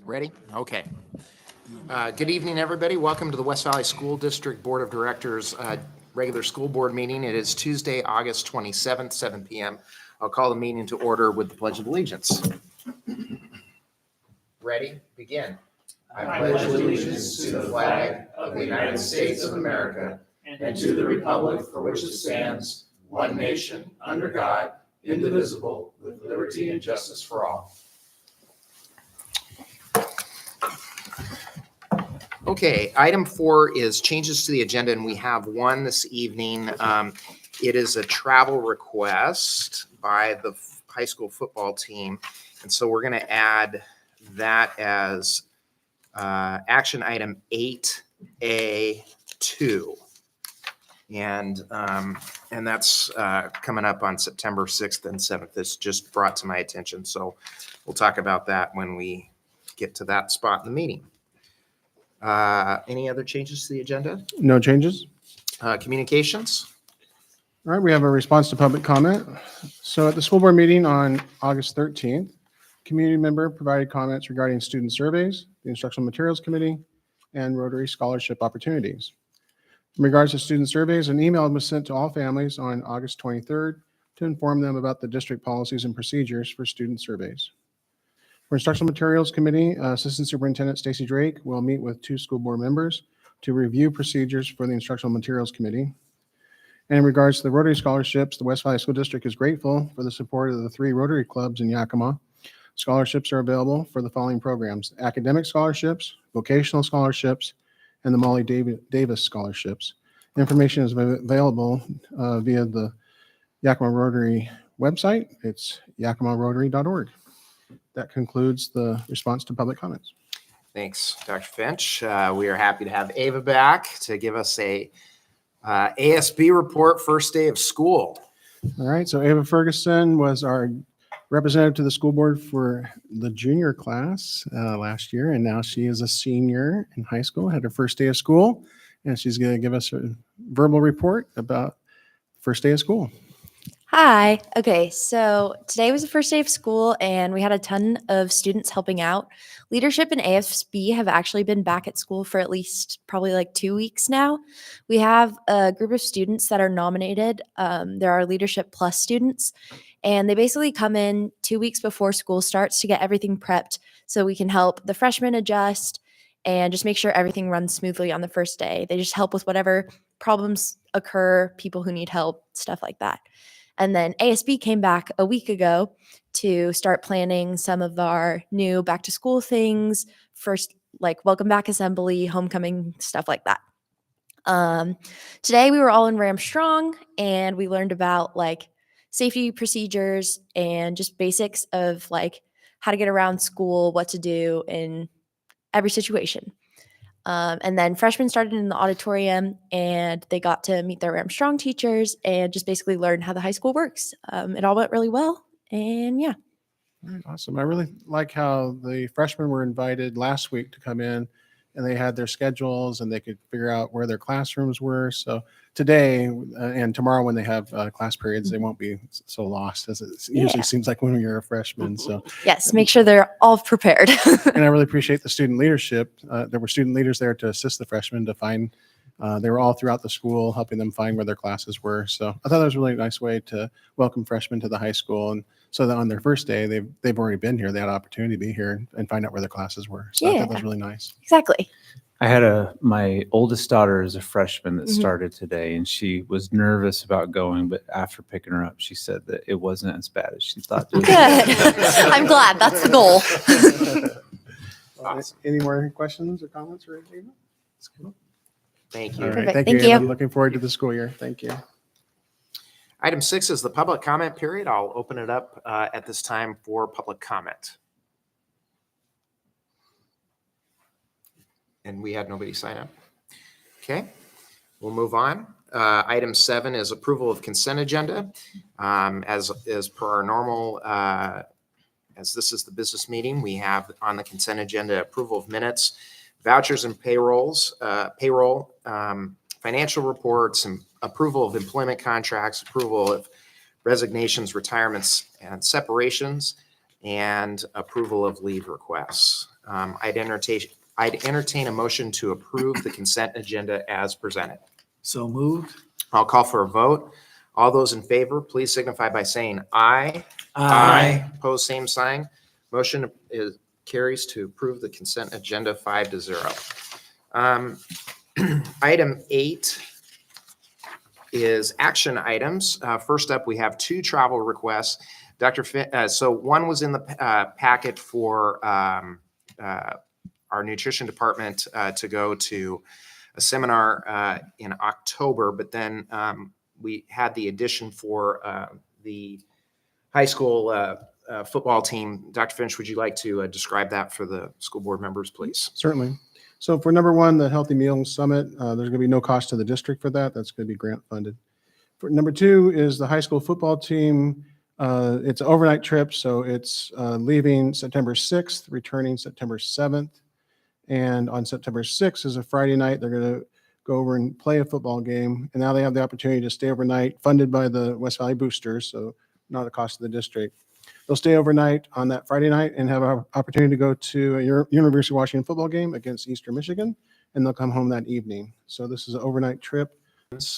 Ready? Okay. Good evening, everybody. Welcome to the West Valley School District Board of Directors regular school board meeting. It is Tuesday, August 27th, 7 p.m. I'll call the meeting to order with the Pledge of Allegiance. Ready? Begin. I pledge allegiance to the flag of the United States of America and to the republic for which it stands, one nation, under God, indivisible, with liberty and justice for all. Okay, item 4 is changes to the agenda, and we have one this evening. It is a travel request by the high school football team, and so we're going to add that as action item 8A2, and that's coming up on September 6th and 7th. This just brought to my attention, so we'll talk about that when we get to that spot in the meeting. Any other changes to the agenda? No changes. Communications? All right, we have a response to public comment. So at the school board meeting on August 13th, community member provided comments regarding student surveys, the instructional materials committee, and Rotary scholarship opportunities. In regards to student surveys, an email was sent to all families on August 23rd to inform them about the district policies and procedures for student surveys. For Instructional Materials Committee, Assistant Superintendent Stacy Drake will meet with 2 school board members to review procedures for the Instructional Materials Committee. And in regards to the Rotary scholarships, the West Valley School District is grateful for the support of the 3 Rotary clubs in Yakima. Scholarships are available for the following programs: academic scholarships, vocational scholarships, and the Molly Davis scholarships. Information is available via the Yakima Rotary website. It's yakimarotary.org. That concludes the response to public comments. Thanks, Dr. Finch. We are happy to have Ava back to give us a ASB report, first day of school. All right, so Ava Ferguson was our representative to the school board for the junior class last year, and now she is a senior in high school, had her first day of school, and she's going to give us a verbal report about first day of school. Hi. Okay, so today was the first day of school and we had a ton of students helping out. Leadership and ASB have actually been back at school for at least probably like 2 weeks now. We have a group of students that are nominated. There are Leadership Plus students, and they basically come in 2 weeks before school starts to get everything prepped so we can help the freshmen adjust and just make sure everything runs smoothly on the first day. They just help with whatever problems occur, people who need help, stuff like that. And then ASB came back a week ago to start planning some of our new back to school things, first like welcome back assembly, homecoming, stuff like that. Today we were all in Ram Strong and we learned about like safety procedures and just basics of like how to get around school, what to do in every situation. And then freshmen started in the auditorium and they got to meet their Ram Strong teachers and just basically learn how the high school works. It all went really well. And yeah. All right, awesome. I really like how the freshmen were invited last week to come in and they had their schedules and they could figure out where their classrooms were. So today and tomorrow when they have class periods, they won't be so lost as it usually seems like when you're a freshman. So yes, make sure they're all prepared. And I really appreciate the student leadership. There were student leaders there to assist the freshmen to find, they were all throughout the school helping them find where their classes were. So I thought that was a really nice way to welcome freshmen to the high school. And so that on their first day, they've already been here. They had an opportunity to be here and find out where their classes were. So I thought that was really nice. Exactly. I had my oldest daughter is a freshman that started today, and she was nervous about going, but after picking her up, she said that it wasn't as bad as she thought. Good. I'm glad. That's the goal. Awesome. Any more questions or comments for Ava? Thank you. All right, Perfect. thank Thank you. you. I'm looking forward to the school year. Thank you. Item 6 is the public comment period. I'll open it up at this time for public comment. And we had nobody sign up. Okay, we'll move on. Item 7 is approval of consent agenda. As per our normal, as this is the business meeting, we have on the consent agenda approval of minutes, vouchers and payroll, financial reports, and approval of employment contracts, approval of resignations, retirements, and separations, and approval of leave requests. I'd entertain a motion to approve the consent agenda as presented. So moved. I'll call for a vote. All those in favor, please signify by saying aye. Opposed, same sign. Motion carries to approve the consent agenda 5-0. Item 8 is action items. First up, we have 2 travel requests. So one was in the packet for our nutrition department to go to a seminar in October, but then we had the addition for the high school football team. Dr. Finch, would you like to describe that for the school board members, please? Certainly. So for number 1, the Healthy Meals Summit, there's going to be no cost to the district for that. That's going to be grant funded. For number 2 is the high school football team. It's an overnight trip, so it's leaving September 6th, returning September 7th. And on September 6th is a Friday night. They're going to go over and play a football game. And now they have the opportunity to stay overnight, funded by the West Valley Boosters, so not a cost to the district. They'll stay overnight on that Friday night and have an opportunity to go to a University of Washington football game against Eastern Michigan, and they'll come home that evening. So this is an overnight trip.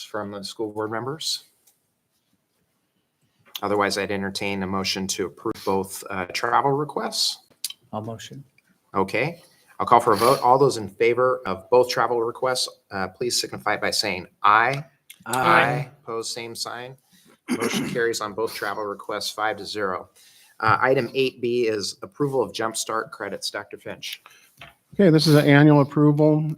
From the school board members? Otherwise, I'd entertain a motion to approve both travel requests. I'll motion. Okay, I'll call for a vote. All those in favor of both travel requests, please signify by saying aye. Opposed, same sign. Motion carries on both travel requests 5-0. Item 8B is approval of Jumpstart credits. Dr. Finch. Okay, this is an annual approval.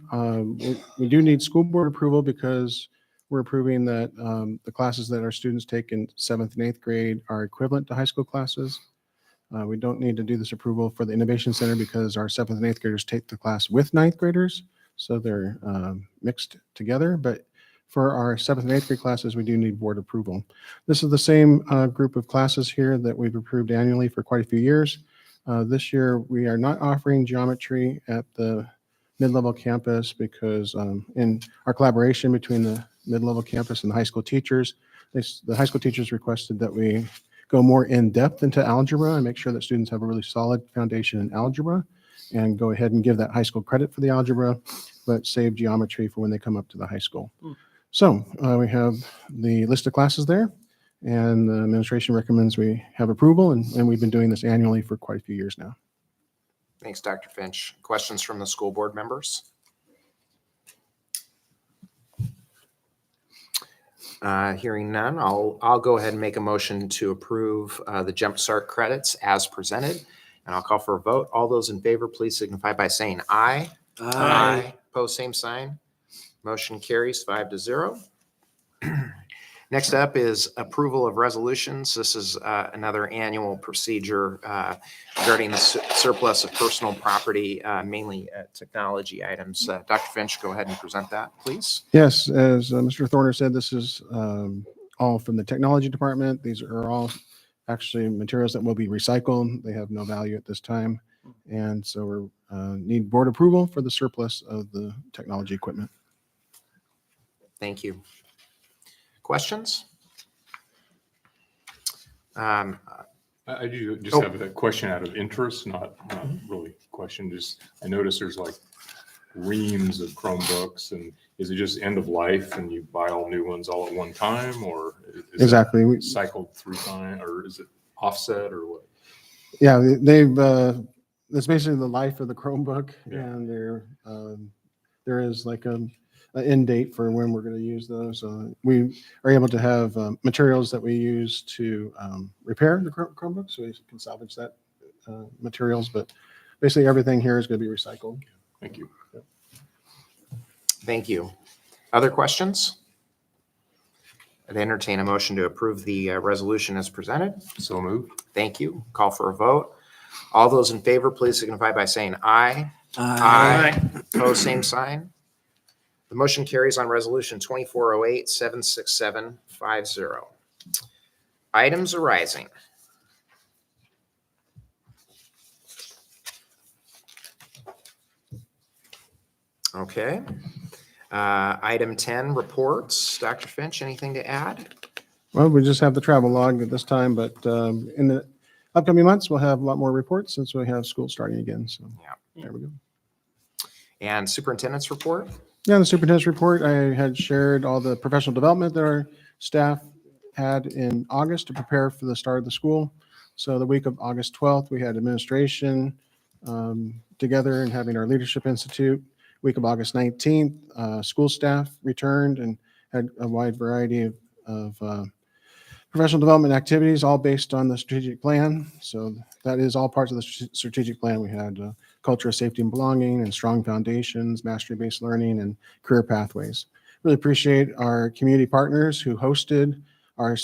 We do need school board approval because we're approving that the classes that our students take in 7th and 8th grade are equivalent to high school classes. We don't need to do this approval for the Innovation Center because our 7th and 8th graders take the class with 9th graders, so they're mixed together. But for our 7th and 8th grade classes, we do need board approval. This is the same group of classes here that we've approved annually for quite a few years. This year, we are not offering geometry at the mid-level campus because in our collaboration between the mid-level campus and the high school teachers, the high school teachers requested that we go more in depth into algebra and make sure that students have a really solid foundation in algebra and go ahead and give that high school credit for the algebra, but save geometry for when they come up to the high school. So we have the list of classes there, and the administration recommends we have approval, and we've been doing this annually for quite a few years now. Thanks, Dr. Finch. Questions from the school board members? Hearing none, I'll go ahead and make a motion to approve the Jumpstart credits as presented, and I'll call for a vote. All those in favor, please signify by saying aye. Opposed, same sign. Motion carries 5-0. Next up is approval of resolutions. This is another annual procedure regarding the surplus of personal property, mainly technology items. Dr. Finch, go ahead and present that, please. Yes, as Mr. Thorner said, this is all from the technology department. These are all actually materials that will be recycled. They have no value at this time. And so we need board approval for the surplus of the technology equipment. Thank you. Questions? I do just Oh. have a question out of interest, not really a question. Just I noticed there's like reams of Chromebooks, and is it just end of life and you buy all new ones all at one time, or is Exactly. it cycled through time, or is it offset, or what? Yeah, they've that's basically the life of the Chromebook, Yeah. and there is like an end date for when we're going to use those. We are able to have materials that we use to repair the Chromebook, so we can salvage that materials. But basically, everything here is going to be recycled. Thank you. Thank you. Other questions? I'd entertain a motion to approve the resolution as presented. So moved. Thank you. Call for a vote. All those in favor, please signify by saying aye. Opposed, same sign. The motion carries on resolution 2408-76750. Items arising. Okay. Item 10, reports. Dr. Finch, anything to add? Well, we just have the travel log at this time, but in the upcoming months, we'll have a lot more reports since we have school starting again. So There we go. And superintendent's report? Yeah, the superintendent's report, I had shared all the professional development that our staff had in August to prepare for the start of the school. So the week of August 12th, we had administration together and having our leadership institute. Week of August 19th, school staff returned and had a wide variety of professional development activities, all based on the strategic plan. So that is all parts of the strategic plan. We had culture of safety and belonging and strong foundations, mastery-based learning, and career pathways. Really appreciate our community partners who hosted our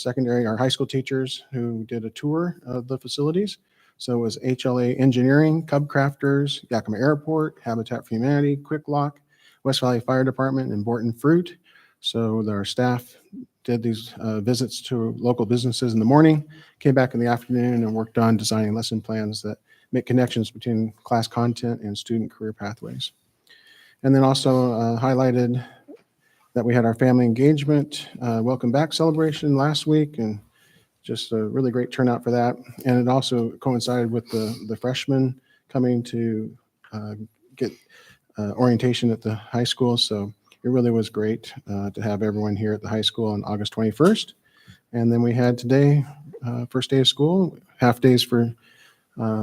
high school teachers who did a tour of the facilities. So it was HLA Engineering, Cub Crafters, Yakima Airport, Habitat for Humanity, Quick Lock, West Valley Fire Department, and Borton Fruit. So our staff did these visits to local businesses in the morning, came back in the afternoon, and worked on designing lesson plans that make connections between class content and student career pathways. And then also highlighted that we had our family engagement welcome back celebration last week, and just a really great turnout for that. And it also coincided with the freshmen coming to get orientation at the high school. So it really was great to have everyone here at the high school on August 21st. And then we had today, first day of school, half days for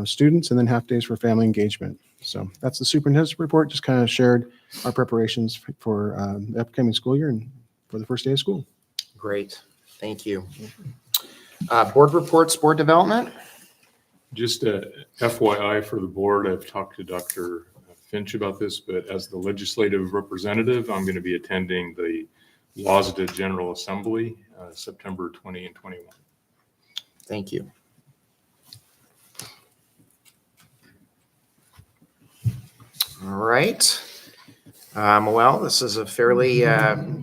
students and then half days for family engagement. So that's the superintendent's report, just kind of shared our preparations for the upcoming school year and for the first day of school. Great. Thank you. Board reports, board development? Just a FYI for the board, I've talked to Dr. Finch about this, but as the legislative representative, I'm going to be attending the WVSD General Assembly, September 20 and 21. Thank you. All right. Well, this is a fairly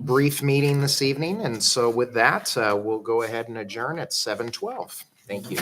brief meeting this evening, and so with that, we'll go ahead and adjourn at 7:12. Thank you.